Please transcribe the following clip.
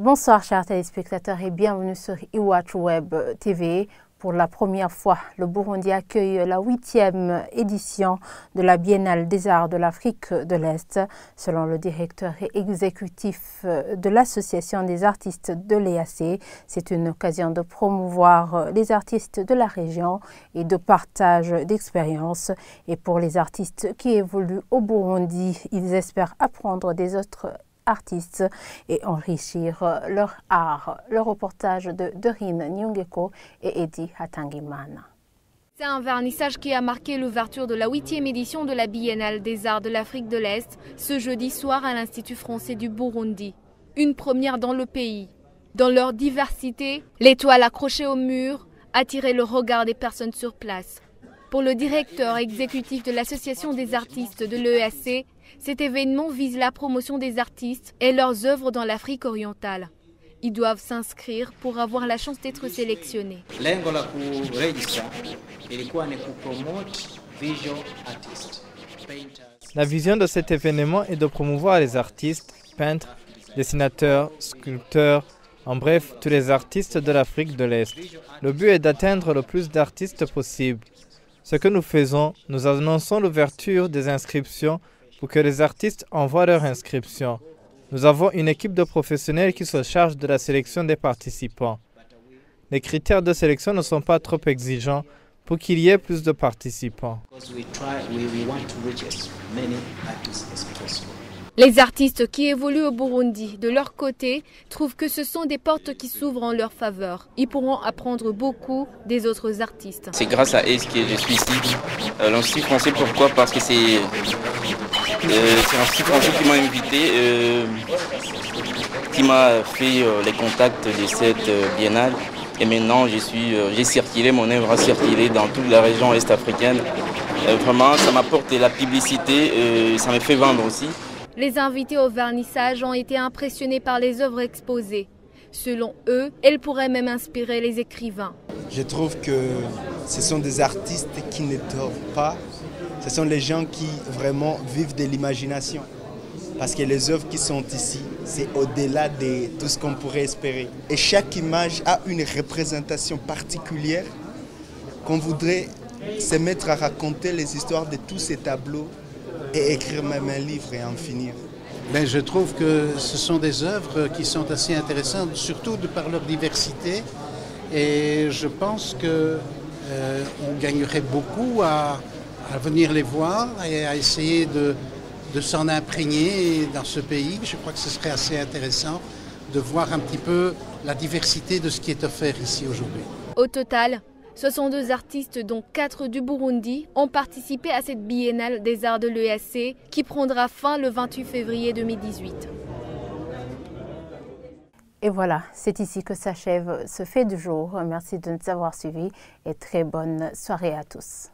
Bonsoir chers téléspectateurs et bienvenue sur iWatch Web TV. Pour la première fois, le Burundi accueille la 8e édition de la Biennale des Arts de l'Afrique de l'Est. Selon le directeur exécutif de l'Association des artistes de l'EAC, c'est une occasion de promouvoir les artistes de la région et de partage d'expériences. Et pour les artistes qui évoluent au Burundi, ils espèrent apprendre des autres artistes et enrichir leur art. Le reportage de Dorine Nyongeko et Eddie Hatangimana. C'est un vernissage qui a marqué l'ouverture de la 8e édition de la Biennale des Arts de l'Afrique de l'Est ce jeudi soir à l'Institut français du Burundi. Une première dans le pays. Dans leur diversité, l'étoile accrochée au mur attirait le regard des personnes sur place. Pour le directeur exécutif de l'Association des artistes de l'EAC, cet événement vise la promotion des artistes et leurs œuvres dans l'Afrique orientale. Ils doivent s'inscrire pour avoir la chance d'être sélectionnés. La vision de cet événement est de promouvoir les artistes, peintres, dessinateurs, sculpteurs, en bref, tous les artistes de l'Afrique de l'Est. Le but est d'atteindre le plus d'artistes possible. Ce que nous faisons, nous annonçons l'ouverture des inscriptions pour que les artistes envoient leur inscription. Nous avons une équipe de professionnels qui se charge de la sélection des participants. Les critères de sélection ne sont pas trop exigeants pour qu'il y ait plus de participants. Les artistes qui évoluent au Burundi, de leur côté, trouvent que ce sont des portes qui s'ouvrent en leur faveur. Ils pourront apprendre beaucoup des autres artistes. C'est grâce à ES que je suis ici. L'Institut français, pourquoi? Parce que c'est l'Institut français qui m'a invité, qui m'a fait les contacts de cette biennale. Et maintenant, j'ai circulé, mon œuvre a circulé dans toute la région est-africaine. Vraiment, ça m'apporte de la publicité, ça me fait vendre aussi. Les invités au vernissage ont été impressionnés par les œuvres exposées. Selon eux, elles pourraient même inspirer les écrivains. Je trouve que ce sont des artistes qui ne dorment pas. Ce sont les gens qui vraiment vivent de l'imagination. Parce que les œuvres qui sont ici, c'est au-delà de tout ce qu'on pourrait espérer. Et chaque image a une représentation particulière qu'on voudrait se mettre à raconter les histoires de tous ces tableaux et écrire même un livre et en finir. Je trouve que ce sont des œuvres qui sont assez intéressantes, surtout de par leur diversité. Et je pense qu'on gagnerait beaucoup à venir les voir et à essayer de s'en imprégner dans ce pays. Je crois que ce serait assez intéressant de voir un petit peu la diversité de ce qui est offert ici aujourd'hui. Au total, 62 artistes, dont 4 du Burundi, ont participé à cette biennale des arts de l'EAC qui prendra fin le 28 février 2018. Et voilà, c'est ici que s'achève ce fait du jour. Merci de nous avoir suivis et très bonne soirée à tous.